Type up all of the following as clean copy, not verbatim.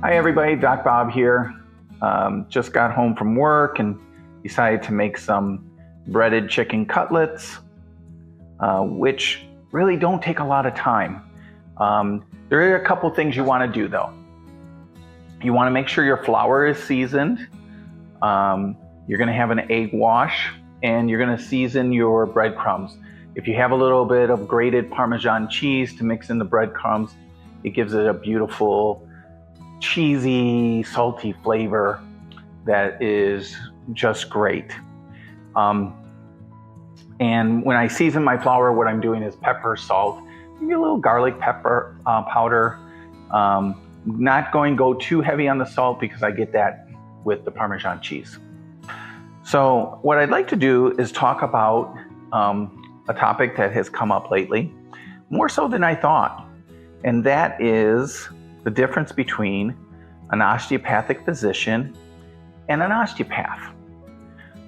Hi everybody, Doc Bob here. Just got home from work and decided to make some breaded chicken cutlets, which really don't take a lot of time. There are a couple things you want to do though. You want to make sure your flour is seasoned. You're going to have an egg wash and you're going to season your breadcrumbs. If you have a little bit of grated Parmesan cheese to mix in the breadcrumbs, it gives it a beautiful cheesy, salty flavor that is just great. And when I season my flour, what I'm doing is pepper, salt, maybe a little garlic pepper powder. Not going to go too heavy on the salt because I get that with the Parmesan cheese. So what I'd like to do is talk about a topic that has come up lately, more so than I thought, and that is the difference between an osteopathic physician and an osteopath.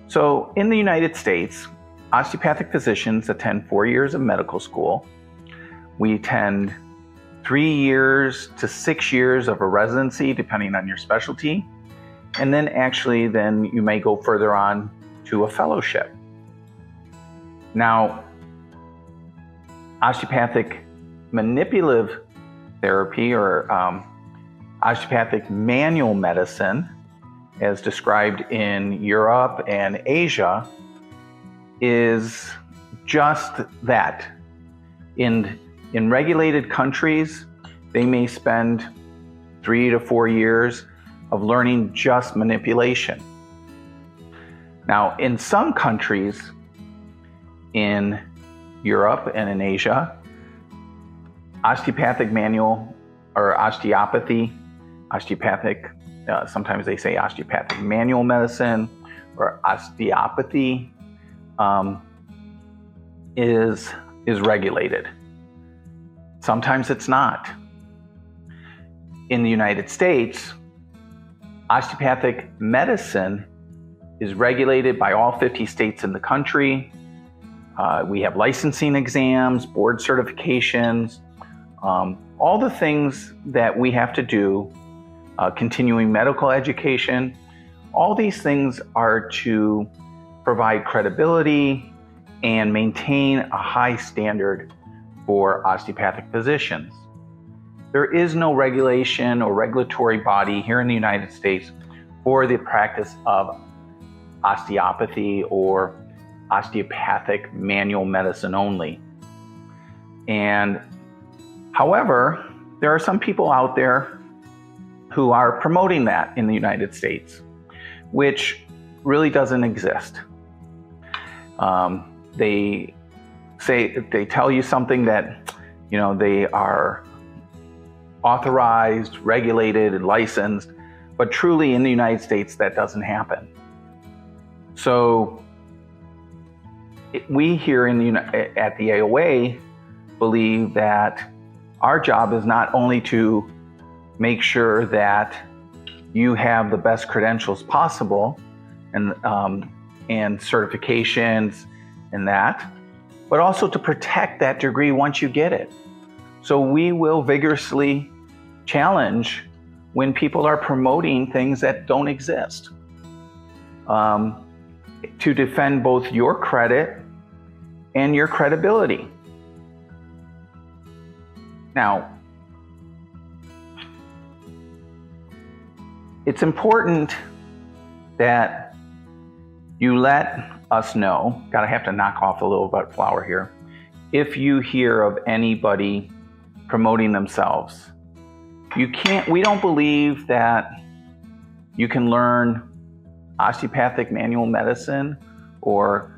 So in the United States, osteopathic physicians attend 4 years of medical school. We attend 3 years to 6 years of a residency, depending on your specialty. And then then you may go further on to a fellowship. Now, osteopathic manipulative therapy or osteopathic manual medicine, as described in Europe and Asia, is just that. In regulated countries, they may spend 3 to 4 years of learning just manipulation. Now, in some countries in Europe and in Asia, osteopathic manual or osteopathic, sometimes they say osteopathic manual medicine or osteopathy is regulated. Sometimes it's not. In the United States, osteopathic medicine is regulated by all 50 states in the country. We have licensing exams, board certifications, all the things that we have to do, continuing medical education. All these things are to provide credibility and maintain a high standard for osteopathic physicians. There is no regulation or regulatory body here in the United States for the practice of osteopathy or osteopathic manual medicine only. And however, there are some people out there who are promoting that in the United States, which really doesn't exist. They tell you something that, they are authorized, regulated, and licensed, but truly in the United States that doesn't happen. So we here at the AOA believe that our job is not only to make sure that you have the best credentials possible and certifications and that, but also to protect that degree once you get it. So we will vigorously challenge when people are promoting things that don't exist, to defend both your credit and your credibility. Now, it's important that you let us know, gotta have to knock off a little bit of flour here, if you hear of anybody promoting themselves. We don't believe that you can learn osteopathic manual medicine or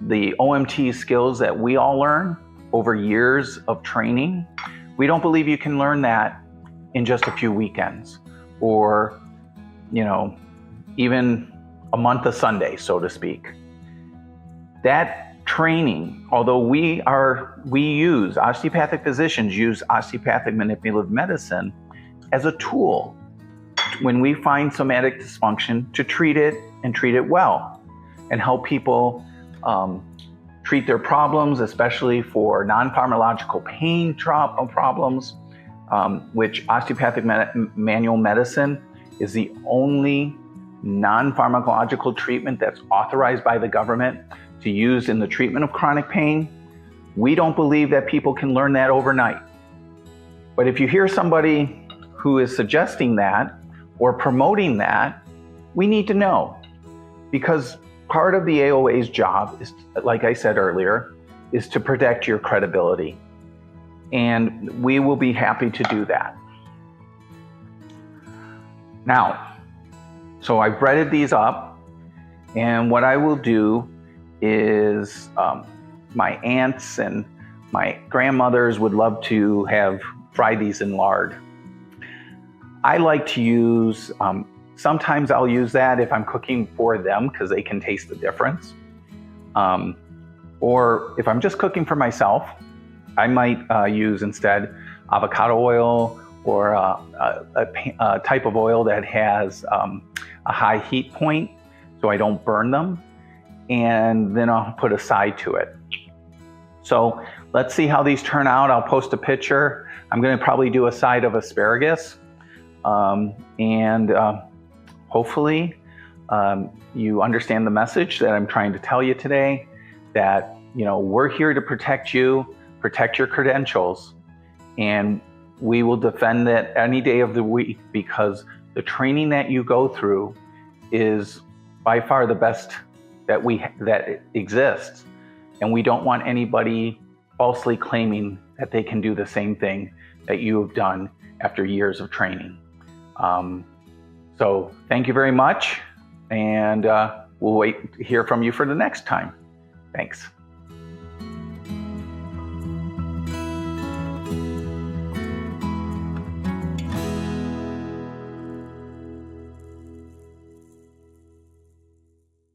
the OMT skills that we all learn over years of training. We don't believe you can learn that in just a few weekends or, even a month of Sunday, so to speak. That training, although osteopathic physicians use osteopathic manipulative medicine as a tool when we find somatic dysfunction to treat it and treat it well and help people treat their problems, especially for non-pharmacological pain problems, which osteopathic manual medicine is the only non-pharmacological treatment that's authorized by the government to use in the treatment of chronic pain. We don't believe that people can learn that overnight. But if you hear somebody who is suggesting that or promoting that, we need to know, because part of the AOA's job is, like I said earlier, is to protect your credibility. And we will be happy to do that. Now, so I've breaded these up, and what I will do is my aunts and my grandmothers would love to have fried these in lard. I like to use, sometimes I'll use that if I'm cooking for them because they can taste the difference. Or if I'm just cooking for myself, I might use instead avocado oil or a type of oil that has a high heat point so I don't burn them, and then I'll put a side to it. So let's see how these turn out. I'll post a picture. I'm going to probably do a side of asparagus, and hopefully you understand the message that I'm trying to tell you today, that we're here to protect you, protect your credentials, and we will defend that any day of the week, because the training that you go through is by far the best that exists, and we don't want anybody falsely claiming that they can do the same thing that you have done after years of training. So thank you very much, and we'll wait to hear from you for the next time. Thanks.